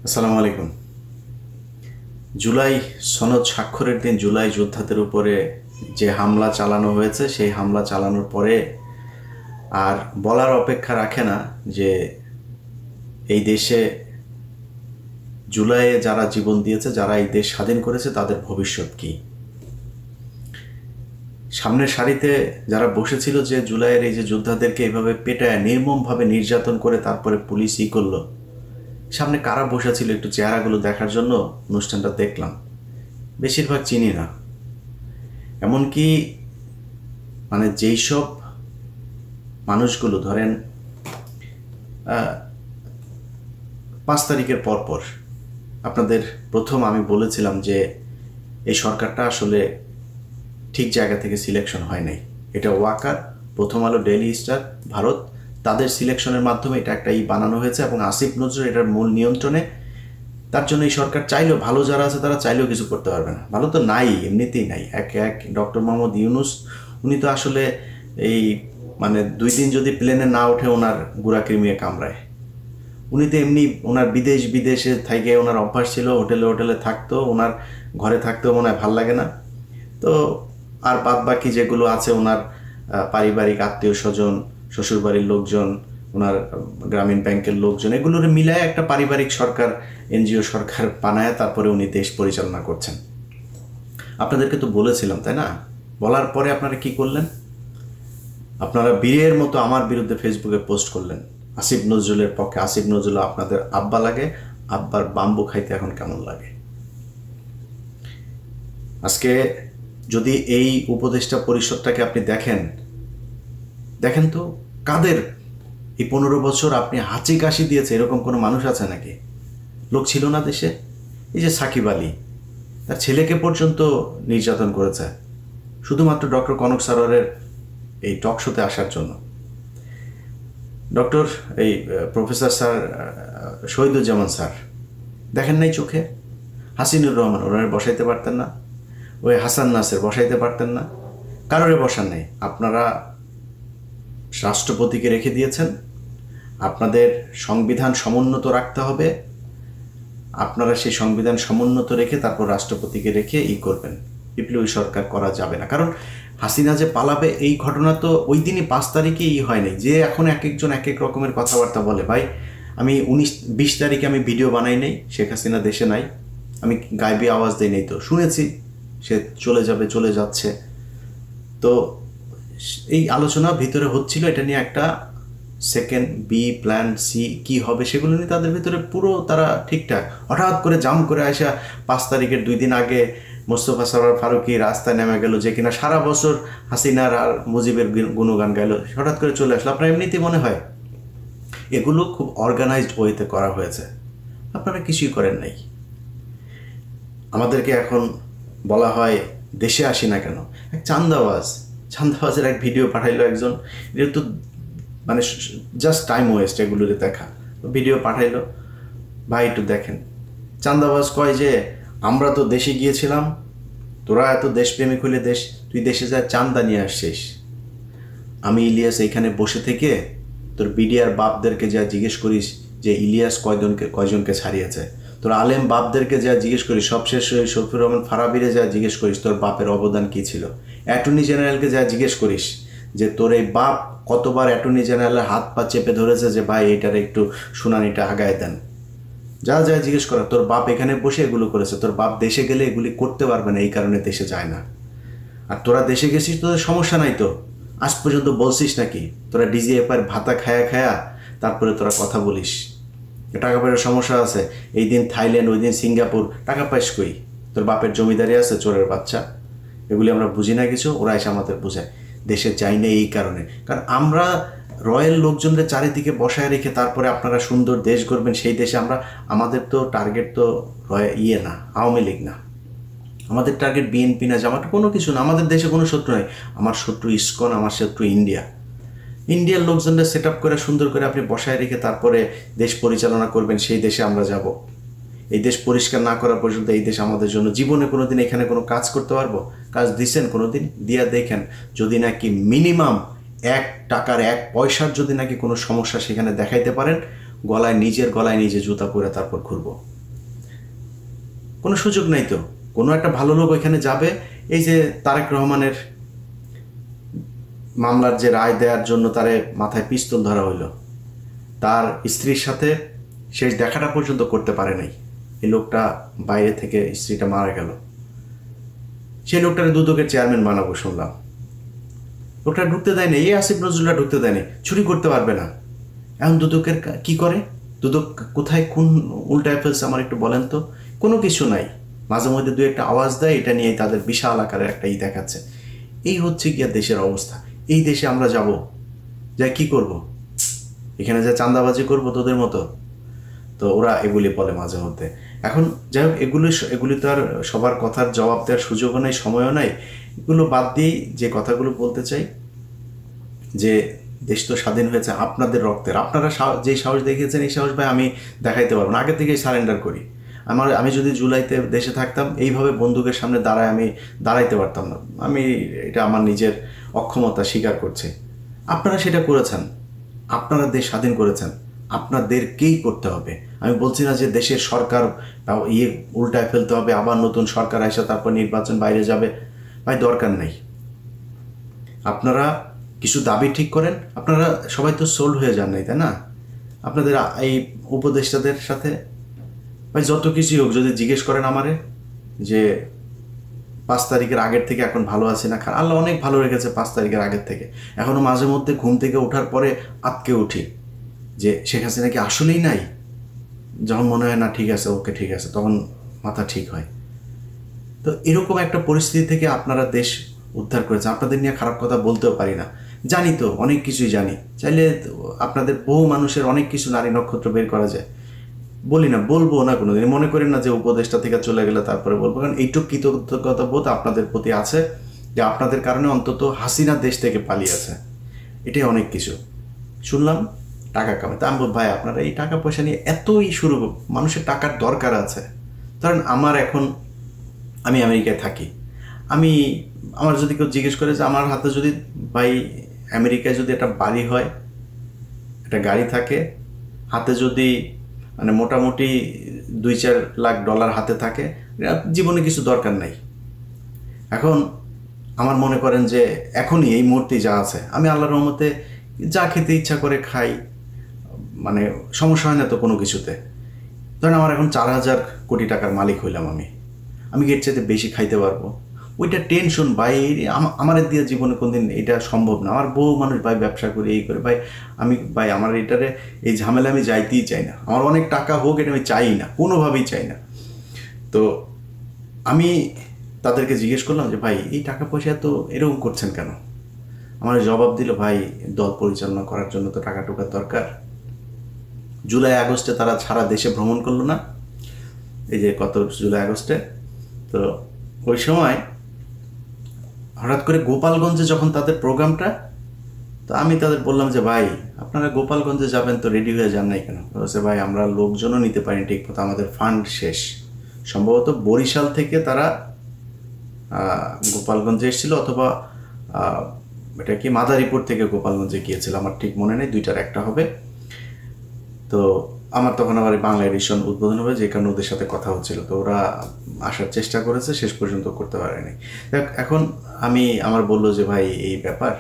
আসসালামু আলাইকুম। জুলাই সনদ স্বাক্ষরের দিন জুলাই যোদ্ধাদের উপরে যে হামলা চালানো হয়েছে, সেই হামলা চালানোর পরে আর বলার অপেক্ষা রাখে না যে এই দেশে জুলাইয়ে যারা জীবন দিয়েছে, যারা এই দেশ স্বাধীন করেছে, তাদের ভবিষ্যৎ কী। সামনের সারিতে যারা বসেছিল যে জুলাইয়ের এই যে যোদ্ধাদেরকে এইভাবে পেটায় নির্মমভাবে নির্যাতন করে তারপরে পুলিশ করলো, সামনে কারা বসেছিল একটু চেহারাগুলো দেখার জন্য অনুষ্ঠানটা দেখলাম। বেশিরভাগ চিনি না। এমনকি যেই সব মানুষগুলো ধরেন 5 তারিখের পরপর আপনাদের প্রথম আমি বলেছিলাম যে এই সরকারটা আসলে ঠিক জায়গা থেকে সিলেকশন হয় নাই। এটা ওয়াকার, প্রথম আলো, ডেইলি স্টার, ভারত, তাদের সিলেকশনের মাধ্যমে এটা একটা বানানো হয়েছে এবং আসিফ নজরুল এটার মূল নিয়ন্ত্রণে। তার জন্য এই সরকার চাইলেও, ভালো যারা আছে তারা চাইলেও কিছু করতে পারবে না। ভালো তো নাই, এমনিতেই নাই। এক ডক্টর মোহাম্মদ ইউনুস, উনি তো আসলে এই 2 দিন যদি প্লেনে না ওঠে ওনার গুড়া কৃমিয়ে কামড়ায়। উনি তো এমনি ওনার বিদেশে থেকে ওনার অভ্যাস ছিল, হোটেলে থাকতো, ওনার ঘরে থাকতেও মনে হয় ভাল লাগে না। তো আর বাদ বাকি যেগুলো আছে ওনার পারিবারিক আত্মীয় স্বজন, শ্বশুরবাড়ির লোকজন, ওনার গ্রামীণ ব্যাংকের লোকজন, এগুলোর মিলায় একটা পারিবারিক সরকার, এনজিও সরকার বানায় তারপরে উনি দেশ পরিচালনা করছেন। আপনাদেরকে তো বলেছিলাম, তাই না? বলার পরে আপনারা কি করলেন? আপনারা বীরের মতো আমার বিরুদ্ধে ফেসবুকে পোস্ট করলেন আসিফ নজরুলের পক্ষে। আসিফ নজরুল আপনাদের আব্বা লাগে, আব্বার বাম্বু খাইতে এখন কেমন লাগে? আজকে যদি এই উপদেষ্টা পরিষদটাকে আপনি দেখেন তো কাদের এই 15 বছর আপনি হাঁচি কাশি দিয়েছে এরকম কোনো মানুষ আছে নাকি? লোক ছিল না দেশে? এই যে সাকিব আলী, তার ছেলেকে পর্যন্ত নির্যাতন করেছে শুধুমাত্র ডক্টর কনক সারোয়ারের এই টক শোতে আসার জন্য। প্রফেসর স্যার শহীদুজ্জামান স্যার দেখেন নাই চোখে? হাসিনুর রহমান ওনারে বসাইতে পারতেন না? ওই হাসান নাসের বসাইতে পারতেন না? কারোরে বসান নেই। আপনারা রাষ্ট্রপতিকে রেখে দিয়েছেন। আপনাদের সংবিধান সমুন্নত রাখতে হবে। আপনারা সেই সংবিধান সমুন্নত রেখে তারপর রাষ্ট্রপতিকে রেখে করবেন। বিপ্লবী সরকার করা যাবে না। কারণ হাসিনা যে পালাবে এই ঘটনা তো ওই দিনই 5 তারিখে হয়নি যে এখন এক একজন এক এক রকমের কথাবার্তা বলে। ভাই, আমি 19-20 তারিখে আমি ভিডিও বানাই নাই, শেখ হাসিনা দেশে নাই, আমি গাইবি আওয়াজ দিই নাই, তো শুনেছি সে চলে যাচ্ছে। তো এই আলোচনা ভিতরে হচ্ছিল, এটা নিয়ে একটা সেকেন্ড বি প্ল্যান সি কি হবে সেগুলো নিয়ে তাদের ভিতরে পুরো তারা ঠিকঠাক। হঠাৎ করে জাম করে আসা 5 তারিখের 2 দিন আগে মোস্তফা সরোয়ার ফারুকী রাস্তায় নেমে গেল, যে কিনা সারা বছর হাসিনার আর মুজিবের গুণগান গাইল, হঠাৎ করে চলে আসলো। আপনার এমনিতেই মনে হয় এগুলো খুব অর্গানাইজড ওয়েতে করা হয়েছে। আপনারা কিছুই করেন নাই। আমাদেরকে এখন বলা হয় দেশে আসি না কেন। এক চান্দাবাজের এক ভিডিও পাঠাইলো একজন, এটা তো জাস্ট টাইম ওয়েস্ট এগুলোতে দেখা। ভিডিও পাঠাইলো, ভাই একটু দেখেন। চান্দাবাজ কয় যে আমরা তো দেশে গিয়েছিলাম, তোরা এত দেশপ্রেমিক হইলে তুই দেশে যা চান্দা নিয়ে আসছিস। আমি ইলিয়াস এইখানে বসে থেকে তোর বিডিআর বাপদেরকে যা জিজ্ঞেস করিস যে ইলিয়াস কয়জনকে ছাড়িয়েছে, তোর আলেম বাপদেরকে যা জিজ্ঞেস করিস, সবশেষ শফিউর রহমান ফারাবিরে যা জিজ্ঞেস করিস তোর বাপের অবদান কী ছিল, অ্যাটর্নি জেনারেলকে যা জিজ্ঞেস করিস যে তোর এই বাপ কতবার অ্যাটর্নি জেনারেলের হাত পা চেপে ধরেছে যে ভাই এটার একটু শুনানিটা আগায় দেন, যা জিজ্ঞেস করা। তোর বাপ এখানে বসে এগুলো করেছে। তোর বাপ দেশে গেলে এগুলি করতে পারবে না, এই কারণে দেশে যায় না। আর তোরা দেশে গেছিস, তোদের সমস্যা নাই তো? আজ পর্যন্ত বলছিস নাকি তোরা ডিজিএফআইয়ের ভাতা খায়া তারপরে তোরা কথা বলিস? টাকা পয়সার সমস্যা আছে, এই দিন থাইল্যান্ড, ওই দিন সিঙ্গাপুর, টাকা পাইস কই? তোর বাপের জমিদারি আছে, চোরের বাচ্চা। এগুলি আমরা বুঝি না কিছু, ওরা এসে আমাদের বোঝায়। দেশে যাই না এই কারণে, কারণ আমরা রয়্যাল লোকজনদের চারিদিকে বসায় রেখে তারপরে আপনারা সুন্দর দেশ গড়বেন, সেই দেশে আমাদের তো টার্গেট তো না আওয়ামী লীগ না, আমাদের টার্গেট বিএনপি না, জামাত, কোনো কিছু না। আমাদের দেশে কোনো শত্রু নাই। আমার শত্রু ইসকন, আমার শত্রু ইন্ডিয়ার লোকজনদের সেট আপ করে সুন্দর করে আপনি বসায় রেখে তারপরে দেশ পরিচালনা করবেন, সেই দেশে আমরা যাব। এই দেশ পরিষ্কার না করা পর্যন্ত এই দেশ আমাদের জন্য জীবনে কোনো দিন এখানে কোনো কাজ করতে পারবো? কাজ দিচ্ছেন কোনো দিন? দিয়া দেখেন, যদি নাকি মিনিমাম 1 টাকার 1 পয়সার যদি নাকি কোনো সমস্যা সেখানে দেখাইতে পারেন, নিজের গলায় নিজে জুতা পরে তারপর ঘুরবো। কোনো সুযোগ নাই তো। কোনো একটা ভালো লোক ওইখানে যাবে, এই যে তারেক রহমানের মামলার যে রায় দেওয়ার জন্য তারে মাথায় পিস্তল ধরা হইলো, তার স্ত্রীর সাথে শেষ দেখাটা পর্যন্ত করতে পারে নাই। এই লোকটা বাইরে থেকে, স্ত্রীটা মারা গেল, সেই লোকটারে দুদকের চেয়ারম্যান বানাবো শুনলাম। লোকটা ঢুকতে দেয়নি, এই আসিফ নজরুলরা ঢুকতে দেয়নি, চুরি করতে পারবে না। এখন দুদকের কি করে? দুদক কোথায় কোন উল্টায় ফেলছে আমার একটু বলেন তো? কোনো কিছু নাই, মাঝে মধ্যে দু একটা আওয়াজ দেয়, এটা নিয়ে তাদের বিশাল আকারের একটা দেখাচ্ছে। এই হচ্ছে গিয়া দেশের অবস্থা। এই দেশে আমরা যাব, যাই কি করব? এখানে যা চাঁদাবাজি করব তোদের মতো? তো ওরা এগুলি বলে মাঝে মধ্যে। এখন যাই হোক, এগুলি তো আর সবার কথার জবাব দেওয়ার সুযোগও নাই, সময়ও নাই। এগুলো বাদ দিয়েই যে কথাগুলো বলতে চাই, যে দেশ তো স্বাধীন হয়েছে আপনাদের রক্তের। আপনারা যেই সাহস দেখিয়েছেন, এই সাহস ভাই আমি দেখাইতে পারবো না। আগে থেকেই সারেন্ডার করি। আমি যদি জুলাইতে দেশে থাকতাম, এইভাবে বন্দুকের সামনে আমি দাঁড়াইতে পারতাম না। এটা আমার নিজের অক্ষমতা স্বীকার করছি। আপনারা সেটা করেছেন, আপনারা দেশ স্বাধীন করেছেন, আপনাদেরকেই করতে হবে। আমি বলছি না যে দেশের সরকার উল্টায় ফেলতে হবে, আবার নতুন সরকার আসে তারপর নির্বাচন, বাইরে যাবে। ভাই দরকার নেই। আপনারা কিছু দাবি ঠিক করেন। আপনারা সবাই তো সোল্ড হয়ে যান নাই, তাই না? আপনাদের এই উপদেষ্টাদের সাথে ভাই যত কিছুই হোক, যদি জিজ্ঞেস করেন আমারে যে 5 তারিখের আগের থেকে এখন ভালো আছে না, আল্লাহ অনেক ভালো রেখেছে 5 তারিখের আগের থেকে। এখনও মাঝে মধ্যে ঘুম থেকে ওঠার পরে আটকে উঠি যে শেখ হাসিনা কি আসলেই নাই। যখন মনে হয় না ঠিক আছে, ওকে ঠিক আছে, তখন মাথা ঠিক হয়। তো এরকম একটা পরিস্থিতি থেকে আপনারা দেশ উদ্ধার করেছেন। আপনাদের নিয়ে খারাপ কথা বলতেও পারি না, জানি তো অনেক কিছুই জানি। চাইলে আপনাদের বহু মানুষের অনেক কিছু নারী নক্ষত্র বের করা যায়, বলি না, বলবো না কোনোদিন। মনে করেন না যে উপদেষ্টা থেকে চলে গেলে তারপরে বলবো, কারণ এইটুকু কৃতজ্ঞতা বোধ আপনাদের প্রতি আছে যে আপনাদের কারণে অন্তত হাসিনা দেশ থেকে পালিয়েছে। এটাই অনেক কিছু। শুনলাম টাকা কামাই, তা আমি বল ভাই আপনারা এই টাকা পয়সা নিয়ে এতই শুরু, মানুষের টাকার দরকার আছে। কারণ আমি আমেরিকায় থাকি, আমার যদি কেউ জিজ্ঞেস করে যে আমার হাতে যদি ভাই আমেরিকায় যদি একটা বাড়ি হয়, একটা গাড়ি থাকে, হাতে যদি মানে মোটামুটি 2-4 লাখ ডলার হাতে থাকে, জীবনে কিছু দরকার নাই। এখন আমার মনে করেন যে এখনই এই মুহূর্তে যা আছে, আমি আল্লাহর রহমতে যা খেতে ইচ্ছা করে খাই, মানে সমস্যা হয় না তো কোনো কিছুতে। ধরেন আমার এখন 4,000 কোটি টাকার মালিক হইলাম, আমি এর চাইতে বেশি খাইতে পারবো। ওইটা টেনশন ভাই, আমার দিয়ে জীবনে কোনদিন এটা সম্ভব না। আমার বহু মানুষ ভাই ব্যবসা করে এই করে, ভাই আমার এটারে এই ঝামেলা আমি যাইতেই চাই না। আমার অনেক টাকা হোক, এটা আমি চাই না, কোনোভাবেই চাই না। তো আমি তাদেরকে জিজ্ঞেস করলাম যে ভাই এই টাকা পয়সা তো এরকম করছেন কেন? আমার জবাব দিল, ভাই দল পরিচালনা করার জন্য তো টাকা টুকার দরকার। জুলাই আগস্টে তারা সারা দেশে ভ্রমণ করলো না, এই যে কত জুলাই আগস্টে, তো ওই সময় হঠাৎ করে গোপালগঞ্জে যখন তাদের প্রোগ্রামটা, তো আমি তাদের বললাম যে ভাই আপনারা গোপালগঞ্জে যাবেন তো রেডি হয়ে যান নাই কেন? বলছে ভাই আমরা লোকজনও নিতে পারি ঠিক মতো, আমাদের ফান্ড শেষ। সম্ভবত বরিশাল থেকে তারা গোপালগঞ্জে এসেছিল, অথবা এটা কি মাদারীপুর থেকে গোপালগঞ্জে গিয়েছিল, আমার ঠিক মনে নেই, দুইটার একটা হবে। তো আমার তখন আবার বাংলা এডিশন উদ্বোধন হবে, যে কারণে ওদের সাথে কথা হচ্ছিল। তো ওরা আসার চেষ্টা করেছে, শেষ পর্যন্ত করতে পারেনি। এখন আমার বললো যে ভাই এই ব্যাপার,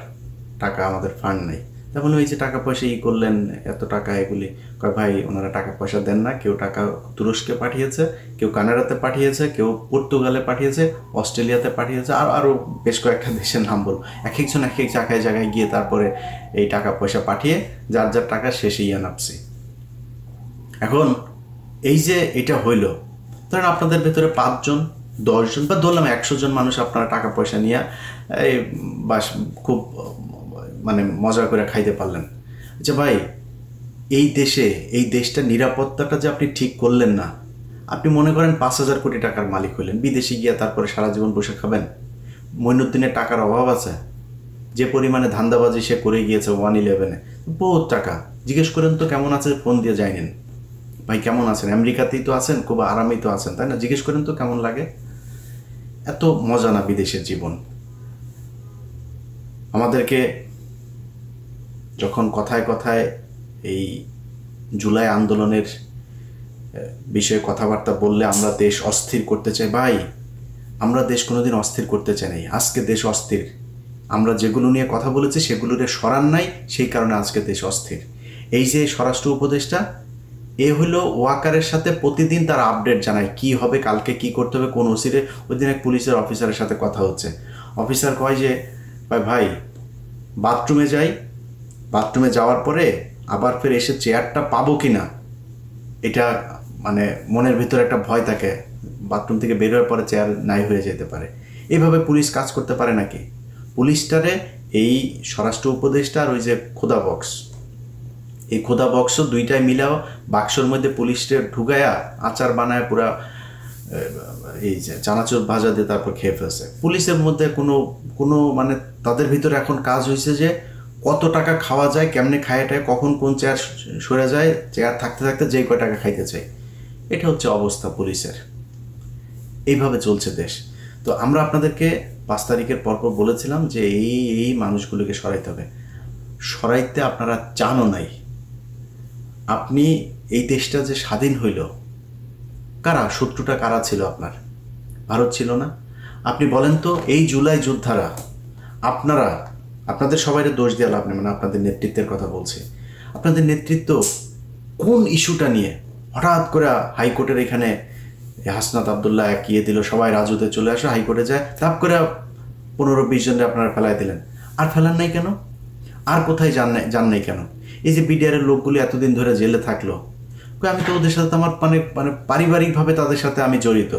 টাকা আমাদের ফান্ড নেই। তখন ওই যে টাকা পয়সা করলেন এত টাকা, এগুলি কয় ভাই ওনারা টাকা পয়সা দেন না। কেউ টাকা তুরস্কে পাঠিয়েছে, কেউ কানাডাতে পাঠিয়েছে, কেউ পর্তুগালে পাঠিয়েছে, অস্ট্রেলিয়াতে পাঠিয়েছে, আরও বেশ কয়েকটা দেশের নাম বলবো। এক একজন এক এক জায়গায় গিয়ে তারপরে এই টাকা পয়সা পাঠিয়ে যার যার টাকা শেষেই নামছি। এখন এই যে এটা হইল, ধরেন আপনাদের ভেতরে 5 জন 10 জন বা ধরলাম 100 জন মানুষ আপনারা টাকা পয়সা নিয়ে এই বাস খুব মানে মজা করে খাইতে পারলেন। যে ভাই এই দেশটা নিরাপত্তাটা যে আপনি ঠিক করলেন না, আপনি মনে করেন 5,000 কোটি টাকার মালিক হইলেন, বিদেশে গিয়ে তারপরে সারা জীবন বসে খাবেন? মঈনুদ্দিনের টাকার অভাব আছে? যে পরিমাণে ধান্দাবাজি সে করে গিয়েছে 111-এ, বহুত টাকা। জিজ্ঞেস করেন তো কেমন আছে, ফোন দিয়ে যাইনেন ভাই কেমন আছেন, আমেরিকাতেই তো আছেন, খুব আরামেই তো আছেন, তাই না? জিজ্ঞেস করেন তো কেমন লাগে। এত মজা না বিদেশের জীবন। আমাদেরকে যখন কথায় কথায় এই জুলাই আন্দোলনের বিষয়ে কথাবার্তা বললে আমরা দেশ অস্থির করতে চাই। ভাই, আমরা দেশ কোনোদিন অস্থির করতে চাই নাই, আজকে দেশ অস্থির। আমরা যেগুলো নিয়ে কথা বলেছি সেগুলোর সরান নাই, সেই কারণে আজকে দেশ অস্থির। এই যে স্বরাষ্ট্র উপদেষ্টা, এ হলো ওয়াকারের সাথে প্রতিদিন তার আপডেট জানায় কি হবে, কালকে কি করতে হবে, কোন ওসিরে। ওই দিন এক পুলিশের অফিসারের সাথে কথা হচ্ছে, অফিসার কয় যে ভাই বাথরুমে যাই, বাথরুমে যাওয়ার পরে আবার ফের এসে চেয়ারটা পাবো কি না, এটা মানে মনের ভিতরে একটা ভয় থাকে, বাথরুম থেকে বের হওয়ার পরে চেয়ার নাই হয়ে যেতে পারে। এইভাবে পুলিশ কাজ করতে পারে নাকি? পুলিশটারে এই স্বরাষ্ট্র উপদেষ্টা আর ওই যে খোদা বক্স, এই খোদা বক্সও দুইটাই মিলাও বাক্সর মধ্যে পুলিশটা ঢুকায়া আচার বানায় পুরা এই যে চানাচুর ভাজা দিয়ে তারপর খেয়ে ফেলছে। পুলিশের মধ্যে কোনো মানে তাদের ভিতরে এখন কাজ হয়েছে যে কত টাকা খাওয়া যায়, কেমনে খায়াটায়, কখন কোন চেয়ার সরে যায়, চেয়ার থাকতে থাকতে যেই কয় টাকা খাইতে চাই। এটা হচ্ছে অবস্থা পুলিশের। এইভাবে চলছে দেশ। তো আমরা আপনাদেরকে 5 তারিখের পরপর বলেছিলাম যে এই মানুষগুলোকে সরাইতে হবে। সরাইতে আপনারা চানও নাই। আপনি এই দেশটা যে স্বাধীন হইল, কারা শত্রুটা কারা ছিল আপনার? ভারত ছিল না? আপনি বলেন তো, এই জুলাই যোদ্ধারা, আপনাদের সবাই দোষ দেওয়া লাভ নেই, মানে আপনাদের নেতৃত্বের কথা বলছি। আপনাদের নেতৃত্ব কোন ইস্যুটা নিয়ে হঠাৎ করে হাইকোর্টের এখানে হাসনাত আবদুল্লাহ একিয়ে দিল, সবাই রাজুতে চলে আসে, হাইকোর্টে যায়, তাপ করে 15-20 জনকে আপনারা ফেলাই দিলেন। আর ফেলান নাই কেন? আর কোথায় যান নাই কেন? এই যে বিডিআরের লোকগুলি এতদিন ধরে জেলে থাকলো, আমি তো ওদের সাথে আমার মানে পারিবারিকভাবে তাদের সাথে আমি জড়িত,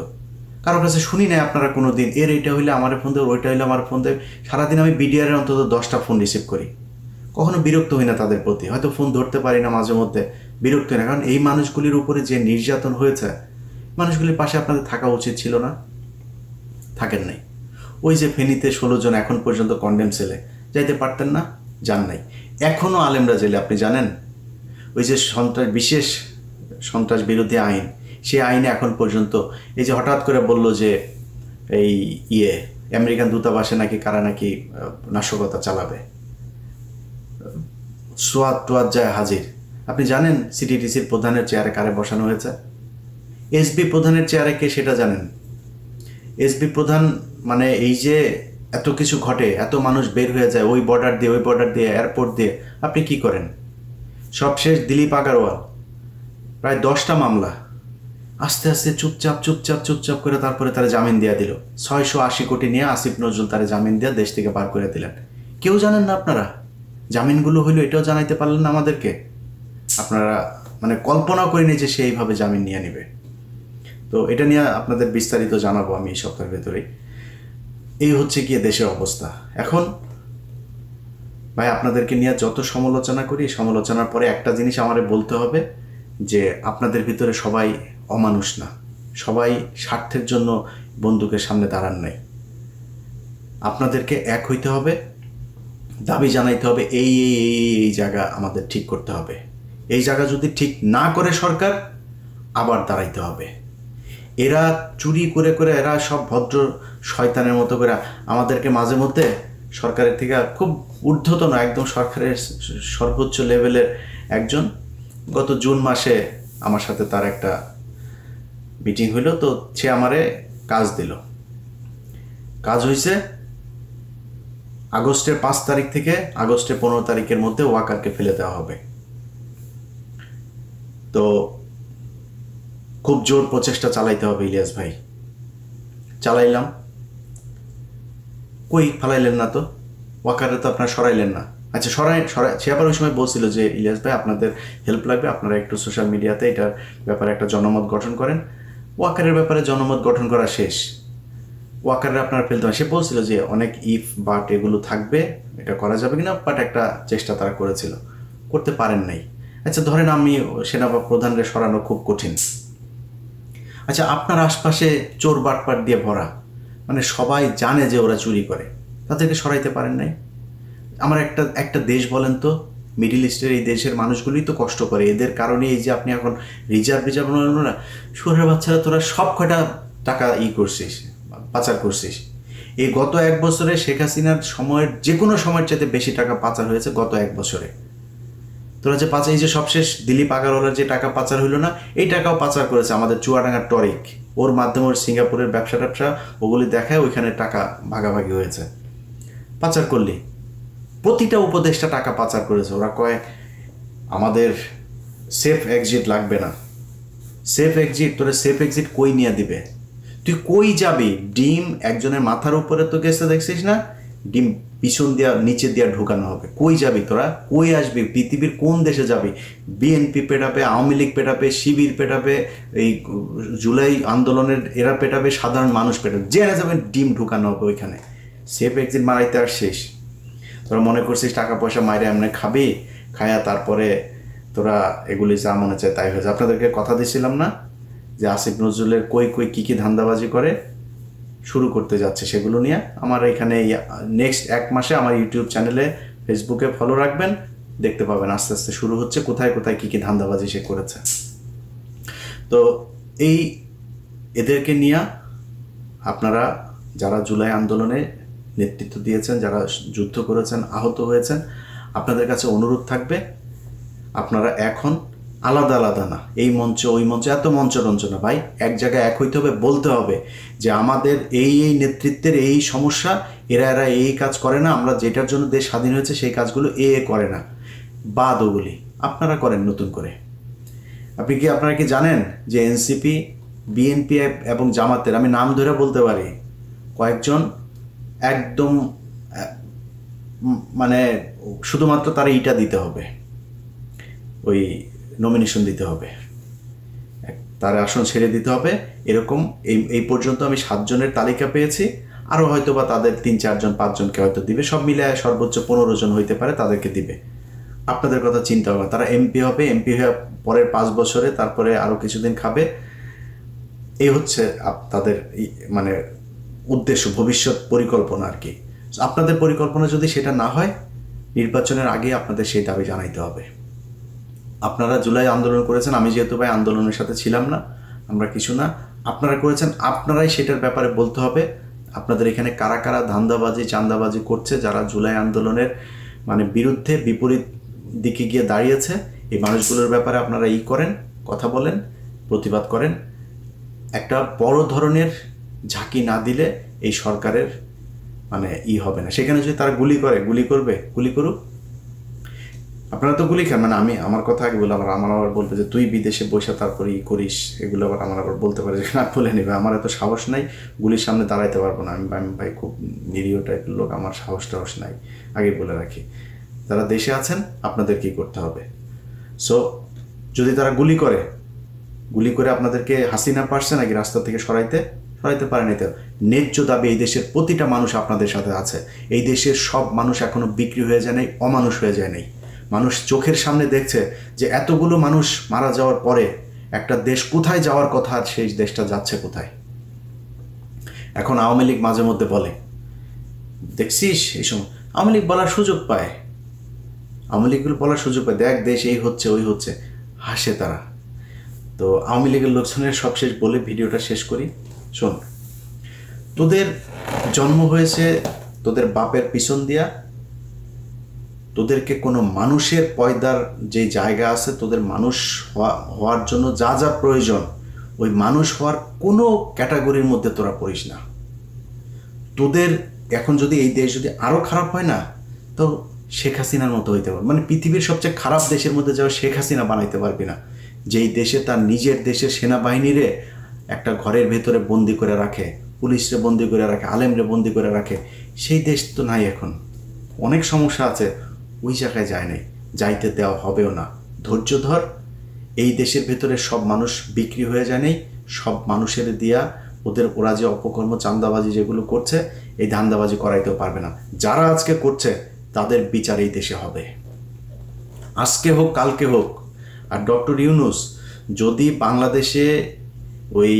কারোর কাছে শুনি নাই আপনারা কোনো দিন এইটা হইলে আমার ফোন দেবে, ওইটা হইলে আমার ফোন দেবে। সারাদিন আমি বিডিআরের অন্তত 10টা ফোন রিসিভ করি, কখনো বিরক্ত হই না তাদের প্রতি। হয়তো ফোন ধরতে পারি না মাঝে মধ্যে, বিরক্ত হই না, কারণ এই মানুষগুলির উপরে যে নির্যাতন হয়েছে, মানুষগুলির পাশে আপনাদের থাকা উচিত ছিল না? থাকেন নাই। ওই যে ফেনীতে 16 জন এখন পর্যন্ত কন্ডেম সেলে, যাইতে পারতেন না? যান নাই। এখনও আলেমরা জেলে, আপনি জানেন? ওই যে বিশেষ সন্ত্রাস বিরোধী আইন, সেই আইনে এখন পর্যন্ত এই যে হঠাৎ করে বলল যে এই আমেরিকান দূতাবাসে নাকি কারা নাকি নাশকতা চালাবে, সোয়াদ যায় হাজির। আপনি জানেন সিটিটিসির প্রধানের চেয়ারে কারে বসানো হয়েছে? এসবি প্রধানের চেয়ারে কে সেটা জানেন? এসবি প্রধান মানে এই যে এত কিছু ঘটে, এত মানুষ বের হয়ে যায় ওই বর্ডার দিয়ে এয়ারপোর্ট দিয়ে, আপনি কি করেন? সবশেষ দিলীপ আগারওয়াল, প্রায় 10টা মামলা, আস্তে আস্তে চুপচাপ করে তারপরে তারা জামিন দিয়ে দিল। 680 কোটি নিয়ে আসিফ নজরুল তারা জামিন দিয়ে দেশ থেকে বার করে দিলেন। কেউ জানেন না আপনারা জামিনগুলো হইলো, এটাও জানাইতে পারলেন না আমাদেরকে। আপনারা মানে কল্পনাও করিনি যে সে এইভাবে জামিন নিয়ে নেবে। তো এটা নিয়ে আপনাদের বিস্তারিত জানাবো আমি এই সপ্তাহের ভেতরেই। এই হচ্ছে গিয়ে দেশের অবস্থা এখন। ভাই, আপনাদেরকে নিয়ে যত সমালোচনা করি, সমালোচনার পরে একটা জিনিস আমারে বলতে হবে যে আপনাদের ভিতরে সবাই অমানুষ না, সবাই স্বার্থের জন্য বন্দুকের সামনে দাঁড়ান নাই। আপনাদেরকে এক হইতে হবে, দাবি জানাইতে হবে এই জায়গা আমাদের ঠিক করতে হবে। এই জায়গা যদি ঠিক না করে সরকার, আবার দাঁড়াইতে হবে। এরা চুরি করে এরা সব ভদ্র শয়তানের মতো করে আমাদেরকে মাঝে মধ্যে সরকারের থেকে খুব ঊর্ধ্বতন, একদম সরকারের সর্বোচ্চ লেভেলের একজন, গত জুন মাসে আমার সাথে তার একটা মিটিং হইল, তো সে আমারে কাজ দিল। কাজ হয়েছে আগস্টের 5 তারিখ থেকে আগস্টের 15 তারিখের মধ্যে ওয়াকারকে ফেলে দেওয়া হবে। তো খুব জোর প্রচেষ্টা চালাইতে হবে ইলিয়াস ভাই। চালাইলাম, কই ফালাইলেন না তো, ওয়াকারে তো আপনারা সরাইলেন না। আচ্ছা, সরাই সে আবার ওই সময় বলছিল যে ইলিয়াস ভাই আপনাদের হেল্প লাগবে, আপনারা একটু সোশ্যাল মিডিয়াতে এটার ব্যাপারে একটা জনমত গঠন করেন। ওয়াকারের ব্যাপারে জনমত গঠন করা শেষ, ওয়াকারে আপনারা ফেলতে হবে। সে বলছিল যে অনেক ইফ বাট এগুলো থাকবে, এটা করা যাবে কিনা, বাট একটা চেষ্টা তারা করেছিল, করতে পারেন নাই। আচ্ছা, ধরেন আমি সেনা প্রধানকে সরানো খুব কঠিন। আচ্ছা, আপনার আশপাশে চোর বাটপাট দিয়ে ভরা, মানে সবাই জানে যে ওরা চুরি করে, তাদেরকে সরাইতে পারেন নাই। আমার একটা দেশ বলেন তো, মিডিল ইস্টের এই দেশের মানুষগুলোই তো কষ্ট করে, এদের কারণে এই যে আপনি এখন রিজার্ভ না, শহরের বাচ্চারা তোরা সব কটা টাকা করছিস, পাচার করছিস। এই গত 1 বছরে শেখ হাসিনার সময়ের যে কোনো সময়ের চাইতে বেশি টাকা পাচার হয়েছে গত 1 বছরে। তোরা যে পাচার, এই যে সবশেষ দিলীপ আগারওয়ালার যে টাকা পাচার হইলো না, এই টাকাও পাচার করেছে আমাদের চুয়াডাঙ্গার টরিক। ওর মাধ্যমে ওর সিঙ্গাপুরের ব্যবসা ট্যাবসা ওগুলি দেখায়, ওইখানে টাকা ভাগাভাগি হয়েছে। পাচার করলি, প্রতিটা উপদেষ্টা টাকা পাচার করেছে। ওরা কয় আমাদের সেফ এক্সিট লাগবে না। সেফ এক্সিট, তোরা সেফ এক্সিট কই নিয়ে দিবে? তুই কই যাবি? ডিম একজনের মাথার উপরে তো গেছে, দেখছিস না? ডিম পিছন দিয়া নিচে দিয়া ঢুকানো হবে। কই যাবি তোরা? কই আসবি? পৃথিবীর কোন দেশে যাবি? বিএনপি পেটাবে, আওয়ামী লীগ পেটাবে, শিবির পেটাবে, এই জুলাই আন্দোলনের এরা পেটাবে, সাধারণ মানুষ পেটাবে, জেনে যাবেন ডিম ঢুকানো হবে ওইখানে। সেফ এক্সিট মারাইতে আর শেষ। তোরা মনে করছিস টাকা পয়সা মাইরে এমনি খাবি, খায়া তারপরে তোরা এগুলি যা মনে চায় তাই হয়েছে। আপনাদেরকে কথা দিয়েছিলাম না যে আসিফ নজরুলের কই কই কী কী ধান্দাবাজি করে শুরু করতে যাচ্ছে, সেগুলো নিয়ে আমার এখানে নেক্সট 1 মাসে আমার ইউটিউব চ্যানেলে, ফেসবুকে ফলো রাখবেন, দেখতে পাবেন আস্তে আস্তে শুরু হচ্ছে কোথায় কোথায় কী কী ধান্দাবাজি সে করেছে। তো এই এদেরকে নিয়ে আপনারা যারা জুলাই আন্দোলনে নেতৃত্ব দিয়েছেন, যারা যুদ্ধ করেছেন, আহত হয়েছেন, আপনাদের কাছে অনুরোধ থাকবে আপনারা এখন আলাদা আলাদা না, এই মঞ্চ ওই মঞ্চ, এত মঞ্চ রঞ্চ না ভাই, এক জায়গায় এক হইতে হবে, বলতে হবে যে আমাদের এই এই নেতৃত্বের এই সমস্যা, এরা এই কাজ করে না, আমরা যেটার জন্য দেশ স্বাধীন হয়েছে সেই কাজগুলো এ করে না, বাদ ওগুলি আপনারা করেন নতুন করে। আপনারা কি জানেন যে এনসিপি, বিএনপি এবং জামাতের, আমি নাম ধরে বলতে পারি, কয়েকজন একদম মানে শুধুমাত্র তারা ইটা দিতে হবে, ওই নমিনেশন দিতে হবে, তার আসন ছেড়ে দিতে হবে, এরকম এই পর্যন্ত আমি 7 জনের তালিকা পেয়েছি। আরও হয়তো বা তাদের 3-4 জন 5 জনকে হয়তো দিবে, সব মিলে সর্বোচ্চ 15 জন হইতে পারে, তাদেরকে দিবে। আপনাদের কথা চিন্তা হবে, তারা এমপি হবে, এমপি হয়ে পরের 5 বছরে তারপরে আরও কিছুদিন খাবে। এই হচ্ছে তাদের মানে উদ্দেশ্য, ভবিষ্যৎ পরিকল্পনা আর কি। আপনাদের পরিকল্পনা যদি সেটা না হয়, নির্বাচনের আগে আপনাদের সেই দাবি জানাইতে হবে। আপনারা জুলাই আন্দোলন করেছেন, আমি যেহেতু ভাই আন্দোলনের সাথে ছিলাম না, আমরা কিছু না, আপনারা করেছেন, আপনারাই সেটার ব্যাপারে বলতে হবে। আপনাদের এখানে কারা কারা ধান্দাবাজি চাঁদাবাজি করছে, যারা জুলাই আন্দোলনের মানে বিরুদ্ধে বিপরীত দিকে গিয়ে দাঁড়িয়েছে, এই মানুষগুলোর ব্যাপারে আপনারা করেন, কথা বলেন, প্রতিবাদ করেন। একটা বড় ধরনের ঝাঁকি না দিলে এই সরকারের মানে হবে না। সেখানে যদি তারা গুলি করবে, গুলি করুক, আপনারা তো গুলি খান, মানে আমি আমার কথা আগে বলে আমার আবার বলবে যে তুই বিদেশে বসে তারপরে করিস, এগুলো আবার আমার আবার বলতে পারে যে না বলে নেবে। আমার এত সাহস নাই, গুলির সামনে দাঁড়াইতে পারবো না আমি ভাই, খুব নিরীহ টাইপের লোক, আমার সাহস নাই, আগে বলে রাখি। যারা দেশে আছেন আপনাদের কি করতে হবে। সো যদি তারা গুলি করে আপনাদেরকে হাসিনা পারছে নাকি রাস্তা থেকে সরাইতে পারে নাই। তো ন্যায্য দাবি এই দেশের প্রতিটা মানুষ আপনাদের সাথে আছে। এই দেশের সব মানুষ এখনো বিক্রি হয়ে যায় নাই, অমানুষ হয়ে যায় নাই। মানুষ চোখের সামনে দেখছে যে এতগুলো মানুষ মারা যাওয়ার পরে একটা দেশ কোথায় যাওয়ার কথা, আর সেই দেশটা যাচ্ছে কোথায়। এখন আওয়ামী লীগ মাঝে মধ্যে বলে, দেখছিস এই সময় আওয়ামী লীগ বলার সুযোগ পায়, দেখ দেশ এই হচ্ছে ওই হচ্ছে, হাসে তারা। তো আওয়ামী লীগের লোকজনের সবশেষ বলে ভিডিওটা শেষ করি। শোন, তোদের জন্ম হয়েছে তোদের বাপের পিছন দিয়া, তোদেরকে কোনো মানুষের পয়দার যে জায়গা আছে, তোদের মানুষ হওয়ার জন্য যা যা প্রয়োজন, ওই মানুষ হওয়ার কোনো ক্যাটাগরির মধ্যে তোরা পড়িস না। তোদের এখন যদি এই দেশ যদি আরও খারাপ হয় না, তো শেখ হাসিনার মতো হইতে পারবে, মানে পৃথিবীর সবচেয়ে খারাপ দেশের মধ্যে যাও শেখ হাসিনা বানাইতে পারবি না, যেই দেশে তার নিজের দেশের সেনাবাহিনীরে একটা ঘরের ভেতরে বন্দি করে রাখে, পুলিশরে বন্দি করে রাখে, আলেমরে বন্দি করে রাখে। সেই দেশ তো নাই এখন, অনেক সমস্যা আছে, ওই জায়গায় যায় নাই, যাইতে দেওয়া হবেও না। ধৈর্য ধর। এই দেশের ভেতরে সব মানুষ বিক্রি হয়ে যায় নাই, সব মানুষের দিয়া ওরা যে অপকর্ম চাঁদাবাজি যেগুলো করছে, এই ধান্দাবাজি করাইতেও পারবে না। যারা আজকে করছে তাদের বিচার এই দেশে হবে, আজকে হোক কালকে হোক। আর ডক্টর ইউনূস যদি বাংলাদেশে ওই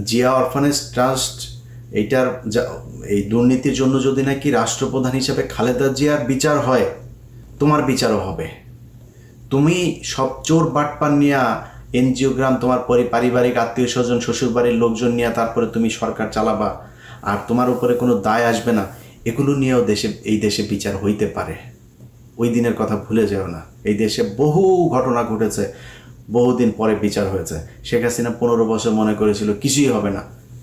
জিয়া অরফানেজ ট্রাস্ট এইটার এই দুর্নীতির জন্য যদি নাকি রাষ্ট্রপ্রধান হিসেবে খালেদা জিয়ার বিচার হয়, তোমার বিচারও হবে। তুমি সব চোর বাটপার নিয়ে এনজিওগ্রাম, তোমার পারিবারিক আত্মীয় স্বজন, শ্বশুরবাড়ির লোকজন নিয়ে তারপরে তুমি সরকার চালাবা, আর তোমার উপরে কোনো দায় আসবে না, এগুলো নিয়েও এই দেশে বিচার হইতে পারে। ওই দিনের কথা ভুলে যেও না। এই দেশে বহু ঘটনা ঘটেছে, বহুদিন পরে বিচার হয়েছে। শেখ হাসিনা 15 বছর মনে করেছিল কিছুই হবে না,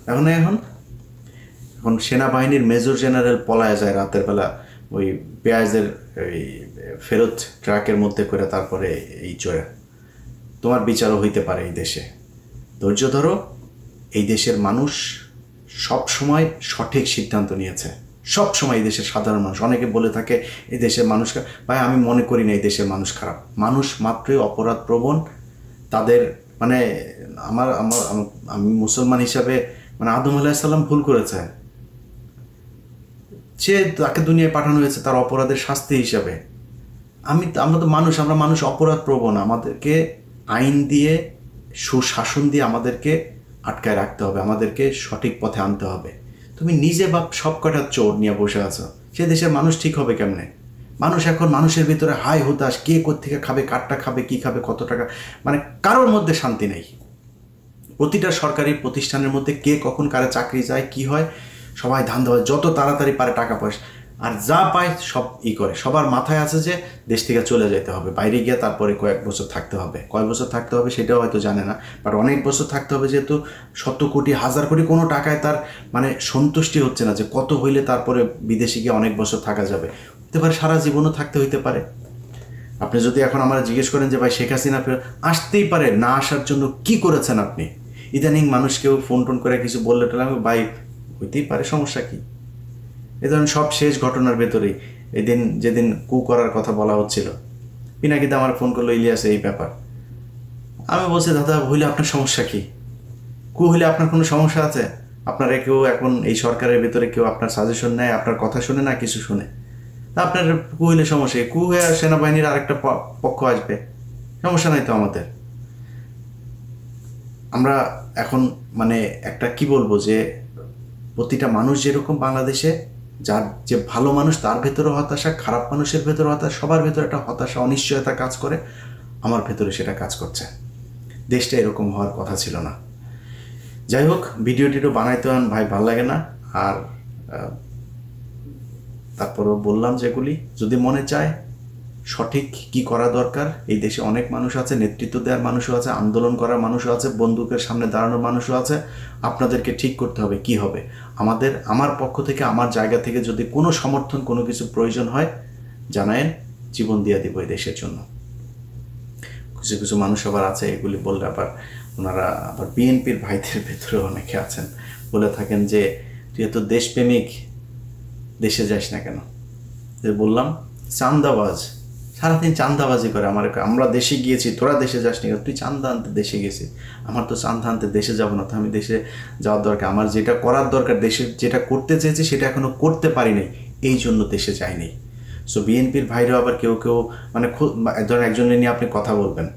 এখন এখন সেনাবাহিনীর মেজর জেনারেল পলায় যায় রাতের বেলা ওই পেঁয়াজের ওই ফেরত ট্রাকের মধ্যে করে, তারপরে এই চোরে। তোমার বিচারও হইতে পারে এই দেশে। ধৈর্য ধরো। এই দেশের মানুষ সব সময় সঠিক সিদ্ধান্ত নিয়েছে, সব সময়। এই দেশের সাধারণ মানুষ, অনেকে বলে থাকে এই দেশের মানুষ, ভাই আমি মনে করি না এই দেশের মানুষ খারাপ। মানুষ মাত্রই অপরাধ প্রবণ। তাদের মানে আমি মুসলমান হিসাবে মানে আদম আলাইহিস সালাম ভুল করেছে, সে তাকে দুনিয়ায় পাঠানো হয়েছে তার অপরাধের শাস্তি হিসাবে। আমরা তো মানুষ, আমরা মানুষ অপরাধ প্রবণ। আমাদেরকে আইন দিয়ে, সুশাসন দিয়ে আমাদেরকে আটকায় রাখতে হবে, আমাদেরকে সঠিক পথে আনতে হবে। তুমি নিজে বাপ সব কটা চোর নিয়ে বসে আছো, সে দেশের মানুষ ঠিক হবে কেমনে? মানুষ এখন মানুষের ভিতরে হাই হতাশ, কে কোত্থেকে খাবে, কারটা খাবে, কি খাবে, কত টাকা, মানে কারোর মধ্যে শান্তি নেই। প্রতিটা সরকারি প্রতিষ্ঠানের মধ্যে কে কখন কারে চাকরি যায়, কি হয়, সবাই ধান্দাবাজ, যত তাড়াতাড়ি পারে টাকা পয়সা, আর যা পায় সব করে। সবার মাথায় আছে যে দেশ থেকে চলে যেতে হবে, বাইরে গিয়ে তারপরে কয়েক বছর থাকতে হবে। কয়েক বছর থাকতে হবে সেটাও হয়তো জানে না, বাট অনেক বছর থাকতে হবে, যেহেতু 100 কোটি 1000 কোটি কোনো টাকায় তার মানে সন্তুষ্টি হচ্ছে না যে কত হইলে তারপরে বিদেশে গিয়ে অনেক বছর থাকা যাবে। হতে পারে সারা জীবনও থাকতে হইতে পারে। আপনি যদি এখন আমরা জিজ্ঞেস করেন যে ভাই শেখ হাসিনা ফেরত আসতেই পারে, না আসার জন্য কি করেছেন আপনি? ইদানিং মানুষ কেউ ফোন টোন করে কিছু বললে টলাম, ভাই হইতেই পারে, সমস্যা কি? এ ধরনের সব শেষ ঘটনার ভেতরেই যেদিন কু করার কথা বলা হচ্ছিল, পিনাকিদা আমার ফোন করলো, ইলিয়াস এই ব্যাপার। আমি বলছি দাদা হইলে আপনার সমস্যা কি? কু হইলে আপনার কোনো সমস্যা আছে? আপনারা কেউ এখন এই সরকারের ভেতরে কেউ আপনার সাজেশন নেয়, আপনার কথা শুনে না, কিছু শুনে? তা আপনার কু হইলে সমস্যা, কু হয়ে সেনাবাহিনীর আরেকটা পক্ষ আসবে, সমস্যা নাই তো আমাদের। আমরা এখন মানে একটা কি বলবো, যে প্রতিটা মানুষ যেরকম বাংলাদেশে, যার যে ভালো মানুষ তার ভেতরে হতাশা, খারাপ মানুষের ভেতরে হতাশা, সবার ভেতরে একটা হতাশা, অনিশ্চয়তা কাজ করে। আমার ভেতরে সেটা কাজ করছে। দেশটা এরকম হওয়ার কথা ছিল না। যাই হোক, ভিডিওটিও বানাইতে ভাই ভালো লাগে না। আর তারপরও বললাম যেগুলি, যদি মনে চায় সঠিক কি করা দরকার, এই দেশে অনেক মানুষ আছে, নেতৃত্ব দেওয়ার মানুষও আছে, আন্দোলন করার মানুষও আছে, বন্দুকের সামনে দাঁড়ানোর মানুষও আছে। আপনাদেরকে ঠিক করতে হবে কি হবে। আমার পক্ষ থেকে, আমার জায়গা থেকে যদি কোনো সমর্থন, কোনো কিছু প্রয়োজন হয় জানায়েন, জীবন দিয়ে দিব এই দেশের জন্য। কিছু কিছু মানুষ আবার আছে, এগুলি বললে আবার ওনারা আবার বিএনপির ভাইদের ভেতরে অনেকে আছেন, বলে থাকেন যে তুই এত দেশপ্রেমিক, দেশে যাস না কেন? যে বললাম চান্দাবাজ, সারাদিন চান্দাবাজি করে। আমরা দেশে গিয়েছি, তোরা দেশে যাস নি, তুই চান্দা আনতে দেশে গেছি। আমার তো চান্দা আনতে দেশে যাবো না, তো আমি দেশে যাওয়ার দরকার, আমার যেটা করার দরকার, দেশে যেটা করতে চেয়েছি সেটা এখনো করতে পারি নাই, এই জন্য দেশে যাইনি। সো বিএনপির ভাইরাও আবার কেউ মানে ধরেন একজনের নিয়ে আপনি কথা বলবেন,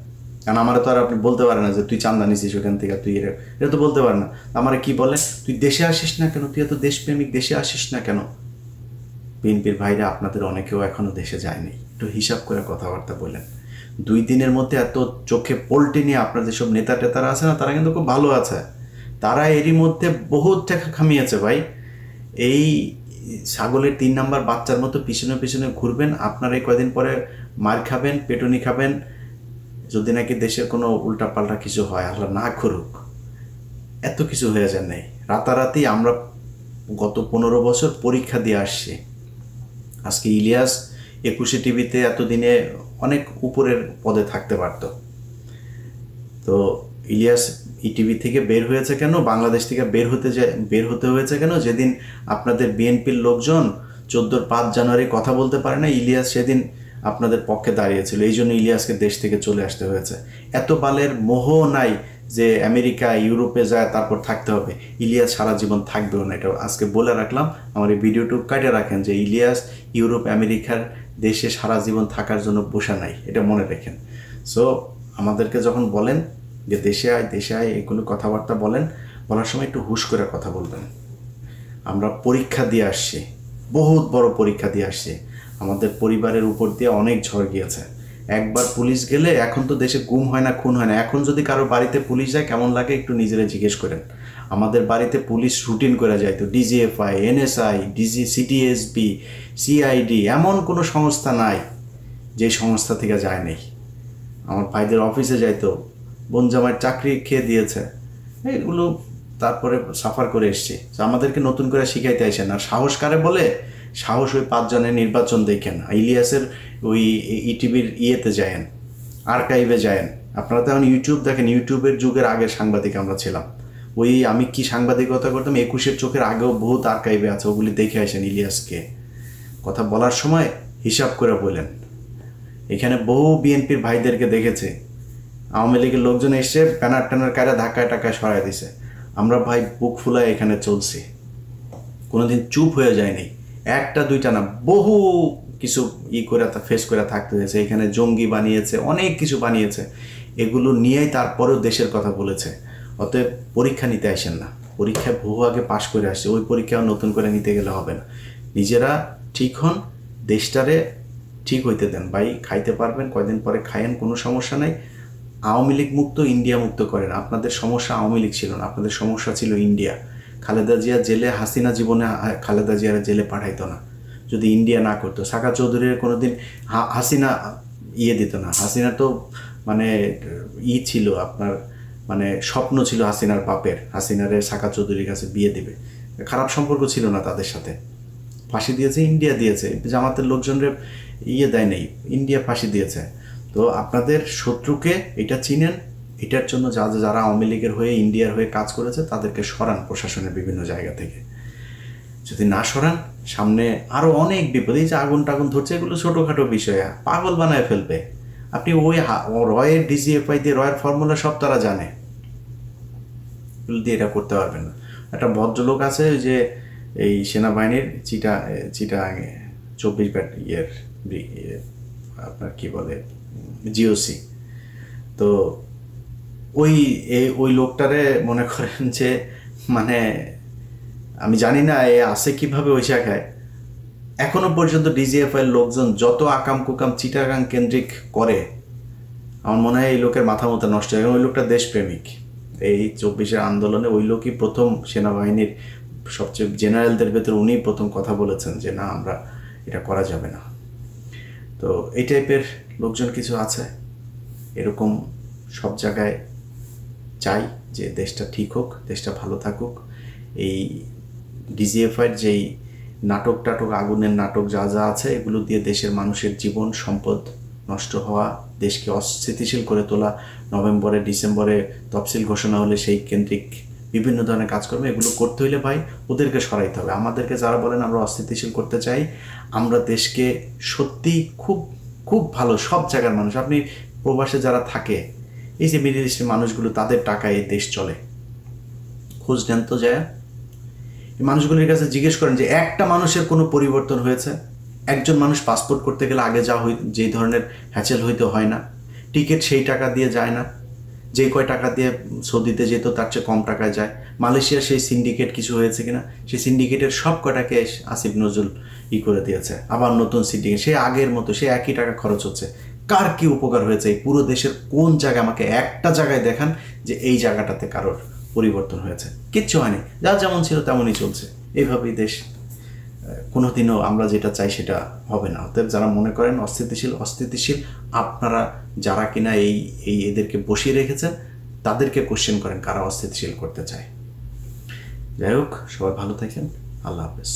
কারণ আমার তো আর আপনি বলতে পারেন না যে তুই চান্দা নিছিস ওখান থেকে, তুই এটা তো বলতে পারেন না। আমার কি বলে, তুই দেশে আসিস না কেন, তুই এত দেশপ্রেমিক, দেশে আসিস না কেন? বিএনপির ভাইরা আপনাদের অনেকেও এখনো দেশে যায়নি, একটু হিসাব করে কথাবার্তা বলেন। 2 দিনের মধ্যে এত চোখে পোল্টে নিয়ে আপনাদের সব নেতা টেতারা আছে না, তারা কিন্তু খুব ভালো আছে। তারা এরই মধ্যে বহুত টাকা খামিয়েছে ভাই। এই ছাগলের 3 নাম্বার বাচ্চার মতো পিছনে পিছনে ঘুরবেন, আপনারা এই কয়দিন পরে মার খাবেন, পেটুনি খাবেন, যদি নাকি দেশের কোনো উল্টাপাল্টা কিছু হয়, আল্লাহ না করুক। এত কিছু হয়ে যায় নাই রাতারাতি। আমরা গত 15 বছর পরীক্ষা দিয়ে আসছি। আজকে ইলিয়াস 21 টিভিতে এতদিনে অনেক উপরের পদে থাকতে পারত, তো ইলিয়াস ইটিভি থেকে বের হয়েছে কেন, বাংলাদেশ থেকে বের হতে হয়েছে কেন? যেদিন আপনাদের বিএনপির লোকজন 5 জানুয়ারি কথা বলতে পারে না, ইলিয়াস সেদিন আপনাদের পক্ষে দাঁড়িয়েছিল, এই জন্য ইলিয়াসকে দেশ থেকে চলে আসতে হয়েছে। এত বালের মোহ নাই যে আমেরিকা ইউরোপে যায় তারপর থাকতে হবে। ইলিয়াস সারা জীবন থাকবেও না, এটা আজকে বলে রাখলাম। আমার এই ভিডিওটুকু কাটে রাখেন যে ইলিয়াস ইউরোপ আমেরিকার দেশে সারা জীবন থাকার জন্য বসা নাই, এটা মনে রাখেন। সো আমাদেরকে যখন বলেন যে দেশে আয় এগুলো কথাবার্তা বলার সময় একটু হুশ করে কথা বলবেন। আমরা পরীক্ষা দিয়ে আসছি, বহুত বড় পরীক্ষা দিয়ে আসছি। আমাদের পরিবারের উপর দিয়ে অনেক ঝড় গিয়েছে। একবার পুলিশ গেলে, এখন তো দেশে গুম হয় না, খুন হয় না। এখন যদি কারো বাড়িতে পুলিশ যায় কেমন লাগে একটু নিজেরা জিজ্ঞেস করেন। আমাদের বাড়িতে পুলিশ রুটিন করে যায়, তো ডিজিএফআই, এনএসআই, সিটিএসবি, সিআইডি, এমন কোনো সংস্থা নাই যেই সংস্থা থেকে যায় নেই। আমার ভাইদের অফিসে যাইতো, বোন জামাইয়ের চাকরি খেয়ে দিয়েছে, এগুলো তারপরে সাফার করে এসছি। আমাদেরকে নতুন করে শিখাইতে আসেন। আর সাহস কারে বলে? সাহস ওই 5 জনের নির্বাচন দেখেন, ইলিয়াসের ওই ইটিভির ইয়েতে যায়েন, আর্কাইভে যায়েন। আপনারা তো এখন ইউটিউব দেখেন, ইউটিউবের যুগের আগের সাংবাদিক আমরা ছিলাম। ওই আমি কি সাংবাদিকতা করতাম 21-এর চোখের আগেও বহুত আর্কাইভে আছে, ওগুলি দেখে আসেন। ইলিয়াসকে কথা বলার সময় হিসাব করে বললেন। এখানে বহু বিএনপির ভাইদেরকে দেখেছে, আওয়ামী লীগের লোকজন এসে ব্যানার ট্যানার কায়রা ধাক্কায় টাকায় সরাই দিছে। আমরা ভাই বুক ফুলায় এখানে চলছি, কোনোদিন চুপ হয়ে যায়নি। একটা দুইটা না, বহু কিছু করে ফেস করে থাকতে হয়েছে। এখানে জঙ্গি বানিয়েছে, অনেক কিছু বানিয়েছে, এগুলো নিয়েই তারপরেও দেশের কথা বলেছে। অতএব পরীক্ষা নিতে আসেন না, পরীক্ষায় বহু আগে পাশ করে আসছে, ওই পরীক্ষাও নতুন করে নিতে গেলে হবে না। নিজেরা ঠিক হন, দেশটারে ঠিক হইতে দেন। ভাই খাইতে পারবেন, কয়দিন পরে খায়েন, কোনো সমস্যা নাই। আওয়ামী লীগ মুক্ত ইন্ডিয়া মুক্ত করেন। আপনাদের সমস্যা আওয়ামী লীগ ছিল না, আপনাদের সমস্যা ছিল ইন্ডিয়া। খালেদা জিয়া জেলে, হাসিনা জীবনে খালেদা জিয়ার জেলে পাঠাইতো না যদি ইন্ডিয়া না করতো। সাকা চৌধুরীর কোনোদিন হাসিনা দিত না। হাসিনা তো মানে ছিল আপনার, মানে স্বপ্ন ছিল হাসিনার বাপের, হাসিনারে সাকা চৌধুরীর কাছে বিয়ে দিবে। খারাপ সম্পর্ক ছিল না তাদের সাথে। ফাঁসি দিয়েছে ইন্ডিয়া, দিয়েছে জামাতের লোকজনরে দেয় নেই, ইন্ডিয়া ফাঁসি দিয়েছে। তো আপনাদের শত্রুকে এটা চিনেন, এটার জন্য যারা আওয়ামী লীগের হয়ে ইন্ডিয়ার হয়ে কাজ করেছে তাদেরকে সরান প্রশাসনের বিভিন্ন জায়গা থেকে। যদি না সরান, সামনে আরও অনেক বিপদ। এই যে আগুন টাগুন ধরছে, এগুলো ছোটোখাটো বিষয়, পাগল বানায় ফেলবে। আপনি ওই রয়ের ডিজিএফআই দিয়ে, রয়ের ফর্মুলা সব তারা জানে, এগুলো দিয়ে এটা করতে পারবেন না। একটা ভদ্রলোক আছে যে এই সেনাবাহিনীর চিটাগাঙে 24 ব্যাটালিয়নের আপনার কি বলে জিওসি, তো ওই লোকটারে মনে করেন যে মানে আমি জানি না এ আসে কিভাবে ওই জায়গায়। এখনো পর্যন্ত ডিজিএফআই লোকজন যত আকাম কুকাম চিটাগাং কেন্দ্রিক করে, আমার মনে হয় এই লোকের মাথা মতো নষ্ট হয়। ওই লোকটা দেশপ্রেমিক। এই 24-এর আন্দোলনে ওই লোকই প্রথম সেনাবাহিনীর সবচেয়ে জেনারেলদের ভেতরে উনি প্রথম কথা বলেছেন যে না, আমরা এটা করা যাবে না। তো এই টাইপের লোকজন কিছু আছে, এরকম সব জায়গায় চাই যে দেশটা ঠিক হোক, দেশটা ভালো থাকুক। এই ডিজিএফআইয়ের যেই নাটক আগুনের নাটক যা আছে, এগুলো দিয়ে দেশের মানুষের জীবন সম্পদ নষ্ট হওয়া, দেশকে অস্থিতিশীল করে তোলা, নভেম্বরে ডিসেম্বরে তফসিল ঘোষণা হলে সেই কেন্দ্রিক বিভিন্ন ধরনের কাজকর্ম, এগুলো করতে হইলে ভাই ওদেরকে সরাইতে হবে। আমাদেরকে যারা বলেন আমরা অস্থিতিশীল করতে চাই, আমরা দেশকে সত্যি খুব খুব ভালো সব জায়গার মানুষ, আপনি প্রবাসে যারা থাকে, এই যে মিডল ইস্টের মানুষগুলো, তাদের টাকায় এই দেশ চলে, খোঁজ নেন তো যায়। এই মানুষগুলির কাছে জিজ্ঞেস করেন যে একটা মানুষের কোনো পরিবর্তন হয়েছে? একজন মানুষ পাসপোর্ট করতে গেলে আগে যেই ধরনের হ্যাচেল হইতে হয় না, টিকিট সেই টাকা দিয়ে যায় না, যে কয় টাকা দিয়ে সৌদিতে যেত তার চেয়ে কম টাকায় যায়। মালয়েশিয়ার সেই সিন্ডিকেট কিছু হয়েছে কিনা, সেই সিন্ডিকেটের সব কটাকে আসিফ নজরুল করে দিয়েছে, আবার নতুন সিন্ডিকেট, সে আগের মতো, সে একই টাকা খরচ হচ্ছে। কার কি উপকার হয়েছে? এই পুরো দেশের কোন জায়গায়, আমাকে একটা জায়গায় দেখান যে এই জায়গাটাতে কারোর পরিবর্তন হয়েছে? কিচ্ছু হয়নি, যা যেমন ছিল তেমনই চলছে। এইভাবেই দেশ কোনোদিনও আমরা যেটা চাই সেটা হবে না। অতএব যারা মনে করেন অস্থিতিশীল, আপনারা যারা কিনা এদেরকে বসিয়ে রেখেছেন, তাদেরকে কোশ্চেন করেন কারা অস্থিতিশীল করতে চায়। যাই হোক, সবাই ভালো থাকেন, আল্লাহ হাফেজ।